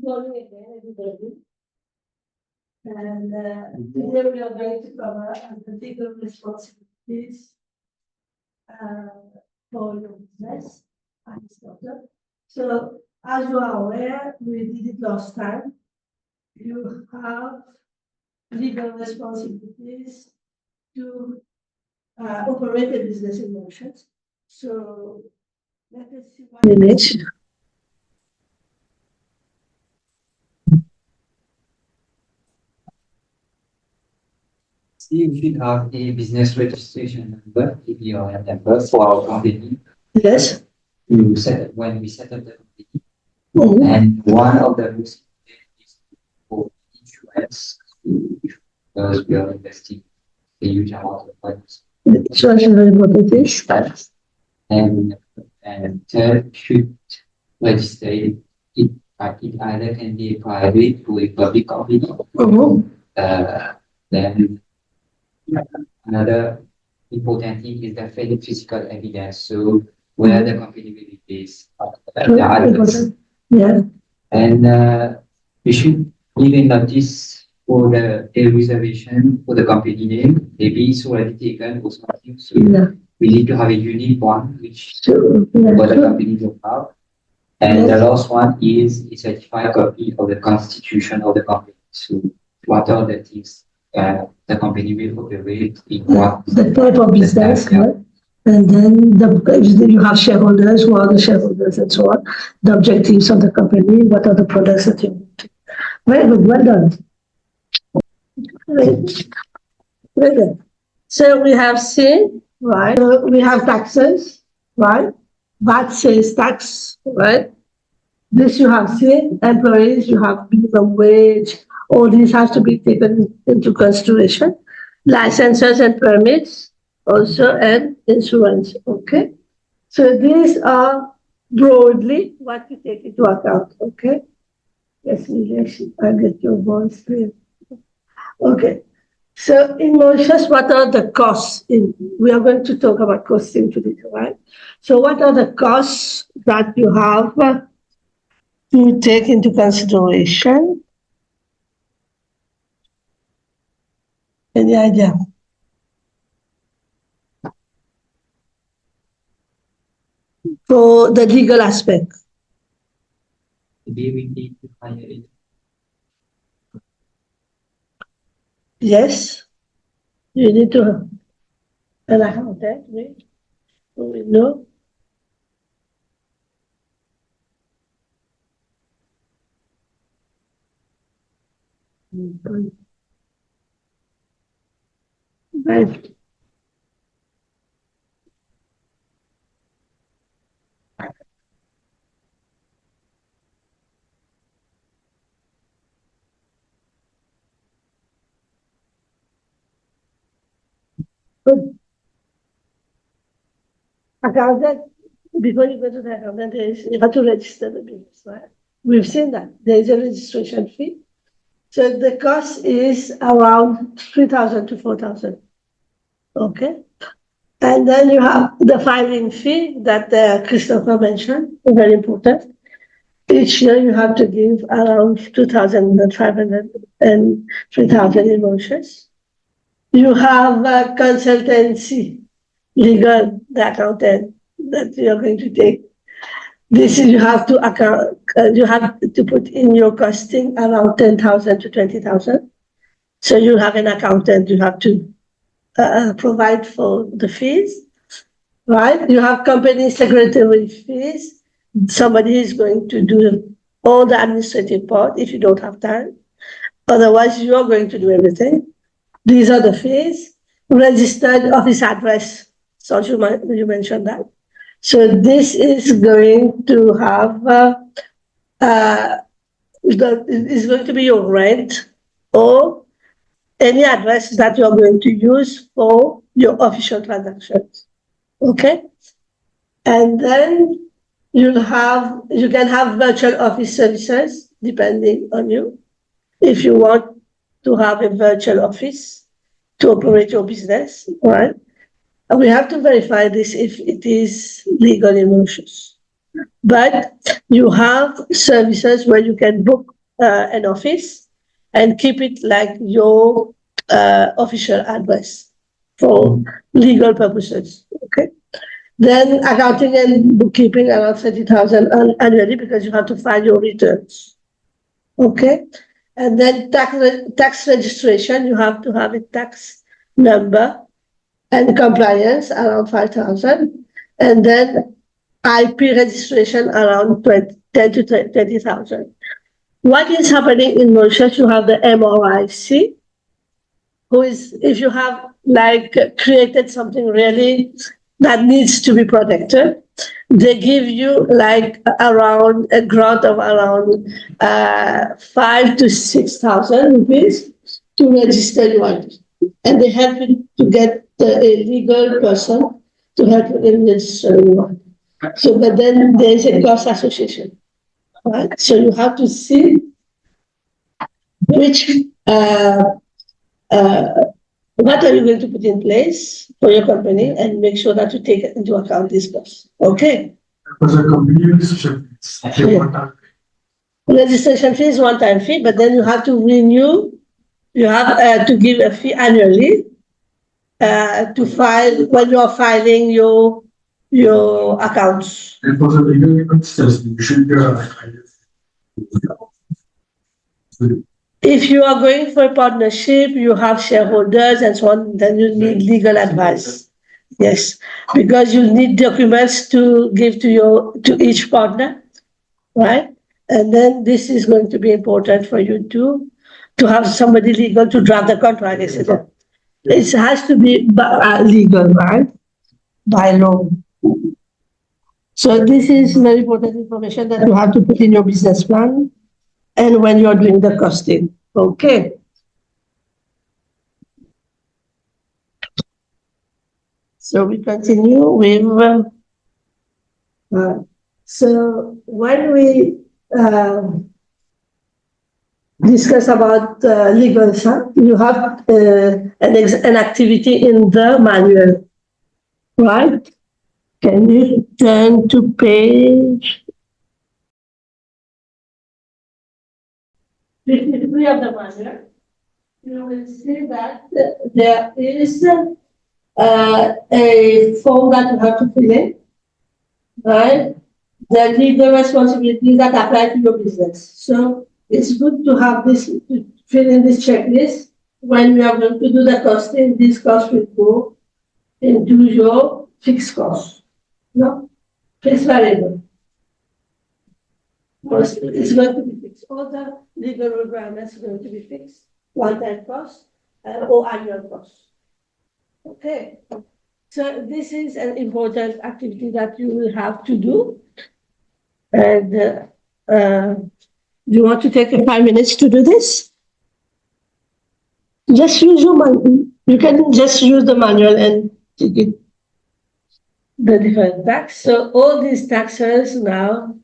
morning again, everybody. And today we are going to cover the legal responsibilities for your business and startup. So, as you are aware, we did it last time. You have legal responsibilities to operate a business in motion. So, let us see one image. You should have a business registration number if you are a member for our company. Yes. You set when we set up the company, Mhm. and one of the rules is for insurance because we are investing a huge amount of funds. Insurance is very important issue. And third should register it. It either can be a private or a public company. Mhm. Then another important thing is the physical evidence. So where the company will be based, the address. Yeah. And we should give a notice for the a reservation for the company name. Maybe it's already taken or something. So Yeah. we need to have a unique one, which Sure. Yeah. what the company will have. And the last one is a certified copy of the constitution of the company. So what are the things the company will operate in what The type of business, Yeah. right? And then you have shareholders, who are the shareholders and so on, the objectives of the company, what are the products that you want to. Very good, well done. Very good. So we have seen, right? We have taxes, right? VAT sales tax, right? This you have seen, employees, you have minimum wage, all these has to be taken into consideration. Licenses and permits also, and insurance, okay? So these are broadly what we take into account, okay? Yes, I get your voice clear. Okay. So in Mauritius, what are the costs? We are going to talk about costing today, right? So what are the costs that you have to take into consideration? Any idea? For the legal aspect. maybe we need to hire it. Yes, you need to have an accountant, right? We know. Right. Good. Accountant, before you go to the accountant, you have to register the business, right? We've seen that. There is a registration fee. So the cost is around 3,000 to 4,000. Okay. And then you have the filing fee that Christopher mentioned, very important. Each year you have to give around 2,500 and 3,000 in Mauritius. You have a consultancy, legal, the accountant that you are going to take. This is you have to account. You have to put in your costing around 10,000 to 20,000. So you have an accountant. You have to provide for the fees, right? You have company secretary fees. Somebody is going to do all the administrative part if you don't have time. Otherwise, you are going to do everything. These are the fees. Registered office address. So you mentioned that. So this is going to have is going to be your rent or any address that you are going to use for your official transactions. Okay? And then you can have virtual office services depending on you. If you want to have a virtual office to operate your business, right? And we have to verify this if it is legal in Mauritius. But you have services where you can book an office and keep it like your official address for legal purposes. Okay. Then accounting and bookkeeping around 30,000 annually because you have to file your returns. Okay. And then tax registration, you have to have a tax number and compliance around 5,000. And then IP registration around 10 to 20,000. What is happening in Mauritius? You have the MRIC, who is, if you have like created something really that needs to be protected, they give you like around a grant of around 5 to 6,000 rupees to register you, and they help you to get a legal person to help you in registering you. So, but then there is a cost association, right? So you have to see which what are you going to put in place for your company and make sure that you take into account this cost. Okay. Because a company registration fees, Registration fee is one-time fee, but then you have to renew. You have to give a fee annually to file when you are filing your accounts. and for the legal consistency, you should If you are going for a partnership, you have shareholders and so on, then you need legal advice. Yes, because you need documents to give to each partner, right? And then this is going to be important for you to have somebody legal to draft the contract, etc. It has to be legal, right? By law. So this is very important information that you have to put in your business plan and when you're doing the costing. Okay. So we continue with, so when we discuss about legal stuff, you have an activity in the manual, right? Can you turn to page 53 of the manual? You will see that there is a form that you have to fill in, right? The legal responsibilities that apply to your business. So it's good to have this, to fill in this checklist. When we are going to do the costing, this cost will go into your fixed cost. No? Fixed variable. It's going to be fixed. All the legal requirements are going to be fixed. One-time cost or annual cost. Okay. So this is an important activity that you will have to do. And you want to take 5 minutes to do this? Just use your manual. You can just use the manual and take it. The different tax. So all these taxes now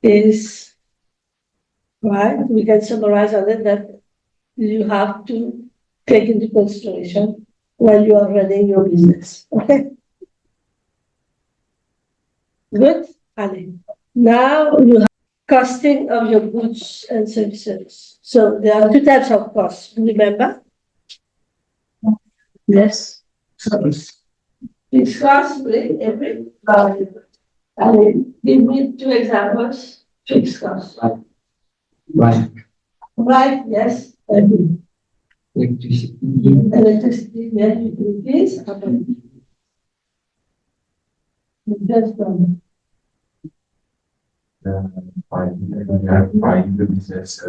is, right? We can summarize on it that you have to take into consideration when you are running your business. Okay? Good? Ali. Now you have costing of your goods and services. So there are 2 types of costs. Remember? Yes. Fixed costs with every and give me 2 examples. Fixed costs. Right. Right, yes. Electricity. Electricity, yes, utilities. Just buying the business.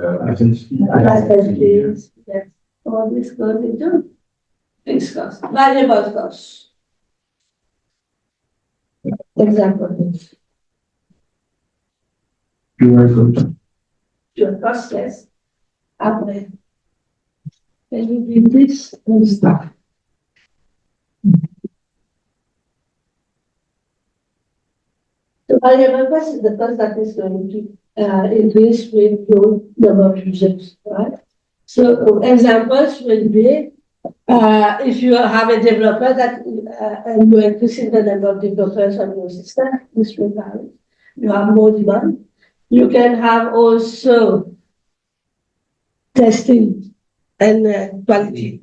liabilities, yes. All this goes into fixed costs. Variable costs. Example. Your cost, yes. Après. Can you read this and stuff? So variable cost is the cost that is going to increase with your number of users, right? So examples will be if you have a developer that and you're increasing the number of developers on your system, this will vary. You have more demand. You can have also testing and quality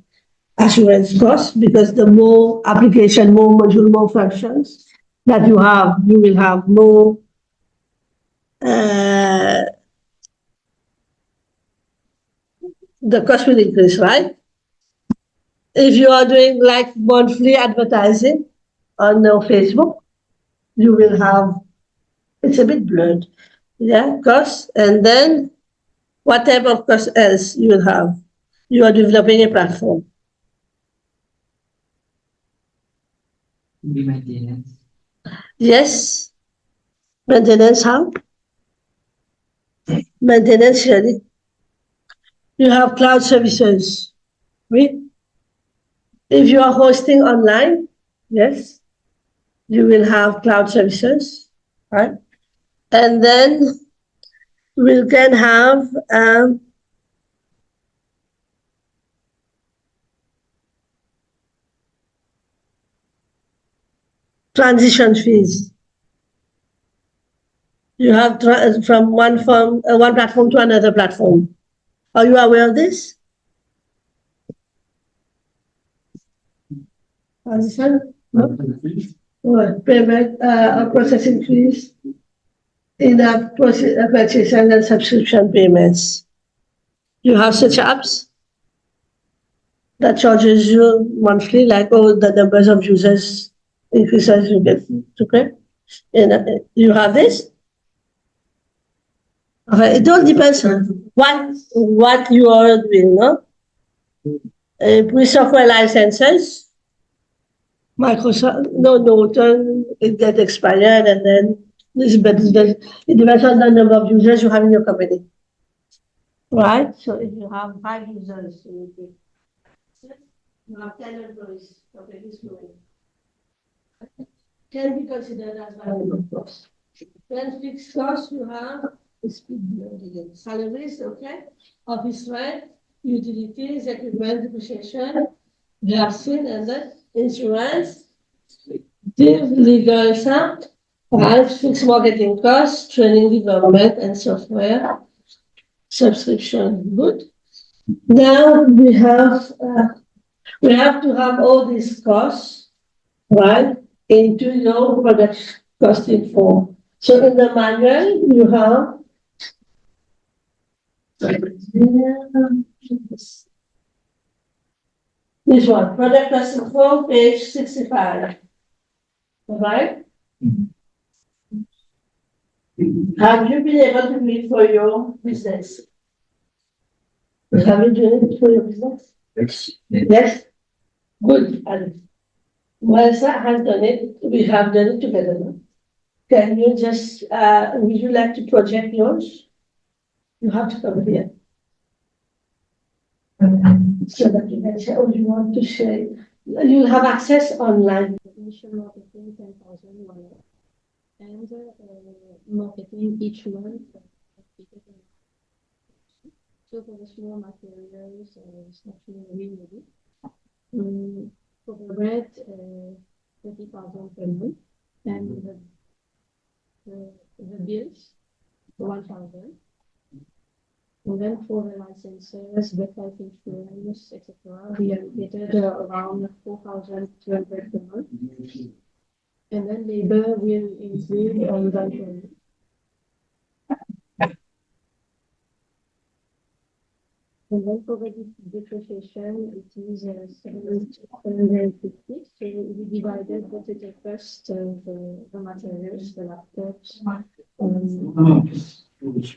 assurance costs, because the more application, more module, more functions that you have, you will have more the cost will increase, right? If you are doing like monthly advertising on Facebook, you will have, it's a bit blurred, yeah, cost, and then what type of cost else you will have? You are developing a platform. The maintenance. Yes. Maintenance how? Maintenance, Shirley. You have cloud services. If you are hosting online, yes, you will have cloud services, right? And then we can have transition fees. You have from one platform to another platform. Are you aware of this? Transition? No? What? Payment, processing fees, in-app purchase and subscription payments. You have such apps that charges you monthly, like the numbers of users increases you get to pay. And you have this. Okay, it all depends on what you are doing, no? With software licenses, Microsoft, no, Norton, it gets expired, and then it depends on the number of users you have in your company. Right? So if you have 5 users, you have 10 employees, company is growing. Can be considered as variable cost. Then fixed cost you have is again. Salaries, okay, office rent, utilities, equipment depreciation, vaccine, and then insurance, legal sound, fixed marketing costs, training development, and software subscription. Good. Now we have to have all these costs, right, into your product costing form. So in the manual you have this one, product costing form, page 65. Right? Have you been able to do it for your business? Have you done it for your business? Yes. Yes? Good. And Melissa has done it. We have done it together now. Can you just, would you like to project yours? You have to come here. So that you can share, or you want to share. You'll have access online. Initial marketing 10,000 $1 and marketing each month. So for the small materials, stationery maybe. For the bread, 30,000 per month, and the bills 1,000. And then for the licenses, with life insurance, etc., we allocated around 4,200 per month. And then labor will include on the and then for the depreciation, it is 750. So we divided what it first the materials, the laptops,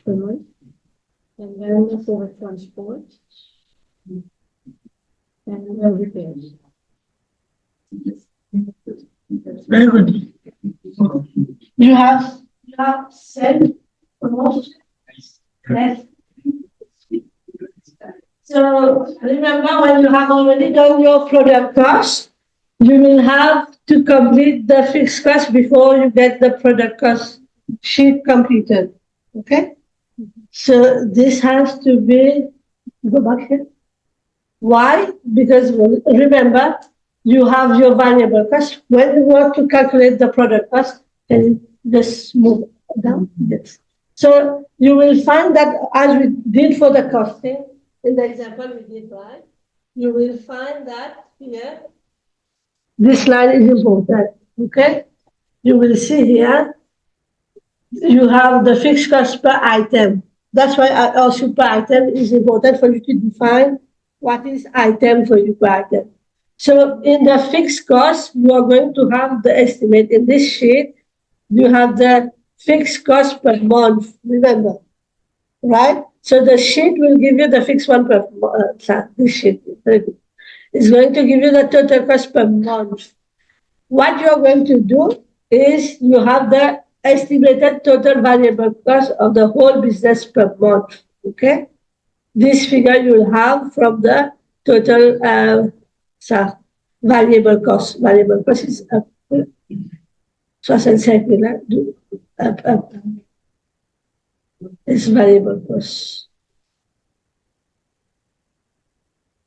per month. And then for the transport and the repairs. Very good. You have said almost. Yes. So remember, when you have already done your product cost, you will have to complete the fixed cost before you get the product cost sheet completed. Okay? So this has to be, go back here. Why? Because remember, you have your variable cost. When you want to calculate the product cost, then just move down this. So you will find that as we did for the costing, in the example we did, right? You will find that here, this line is important, okay? You will see here, you have the fixed cost per item. That's why also per item is important for you to define what is item for you per item. So in the fixed cost, you are going to have the estimate in this sheet. You have the fixed cost per month, remember, right? So the sheet will give you the fixed one per month. This sheet is going to give you the total cost per month. What you are going to do is you have the estimated total variable cost of the whole business per month. Okay, this figure you will have from the total variable cost. Variable cost is up. 65 là, up. It's variable cost.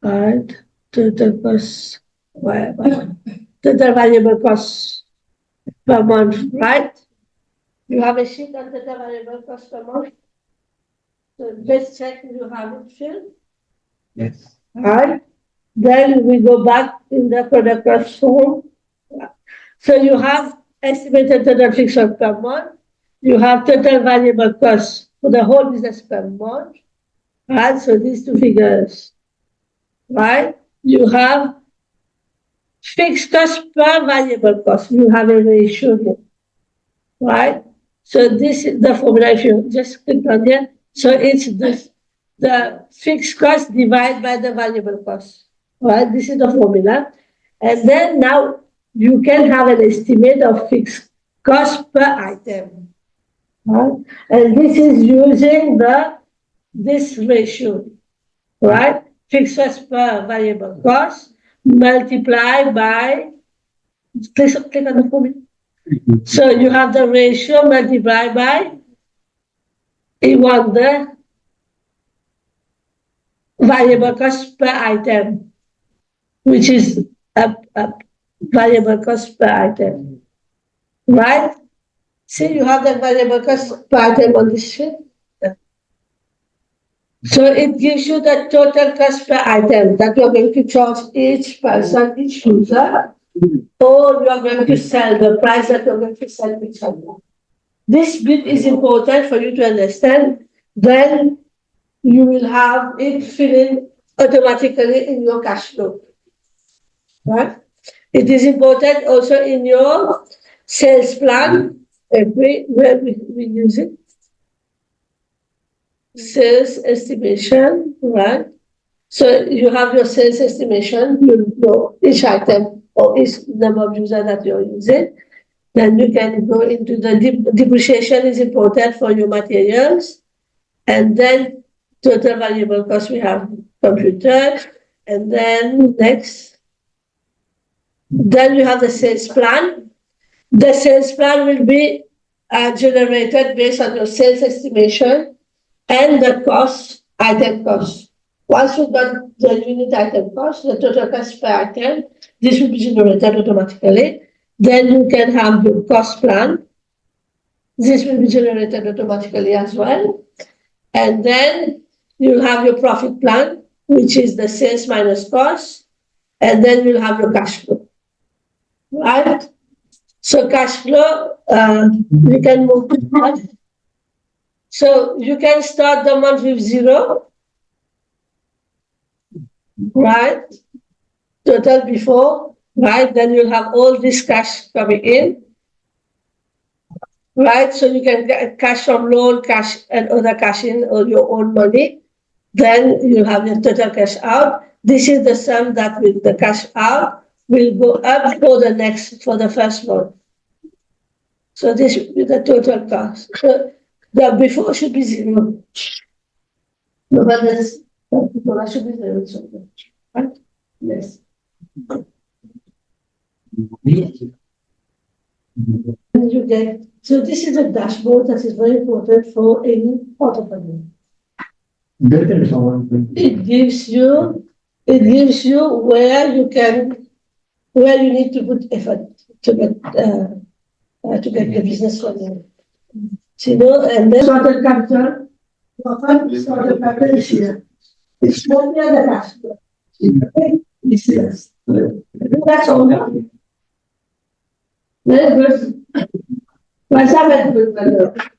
Right, total cost. Total variable cost per month, right? You have a sheet on total variable cost per month. So let's check you have it filled. Yes. Right? Then we go back in the product cost form. So you have estimated total fixed cost per month. You have total variable cost for the whole business per month. Right? So these two figures. Right? You have fixed cost per variable cost. You have a ratio here. Right? So this is the formula. If you just click on here, so it's this, the fixed cost divided by the variable cost. Right? This is the formula. And then now you can have an estimate of fixed cost per item. Right? And this is using this ratio. Right? Fixed cost per variable cost multiplied by, click on the formula. So you have the ratio multiplied by, you want the variable cost per item, which is a variable cost per item, right? See, you have the variable cost per item on this sheet. So it gives you the total cost per item that you're going to charge each person, each user, or you are going to sell the price that you're going to sell each other. This bit is important for you to understand. Then you will have it fill in automatically in your cash flow. Right? It is important also in your sales plan, where we use it. Sales estimation, right? So you have your sales estimation, you know each item or each number of users that you're using. Then you can go into the depreciation is important for your materials. And then total variable cost, we have computer. And then next. Then you have the sales plan. The sales plan will be generated based on your sales estimation and the cost, item cost. Once you've got the unit item cost, the total cost per item, this will be generated automatically. Then you can have your cost plan. This will be generated automatically as well. And then you'll have your profit plan, which is the sales minus cost. And then you'll have your cash flow. Right? So cash flow, we can move to that. So you can start the month with 0. Right? Total before. Right? Then you'll have all this cash coming in. Right? So you can get cash from loan, cash and other cash in or your own money. Then you have your total cash out. This is the sum that with the cash out will go up for the first month. So this should be the total cost. So the before should be 0. No, but this before should be 0. So, right? Yes. And you get, so this is a dashboard that is very important for any entrepreneur. It gives you where you need to put effort to get the business running. So, and then started capital is here. It's one the other cash flow. Yes. That's all. Very good. What's happened with the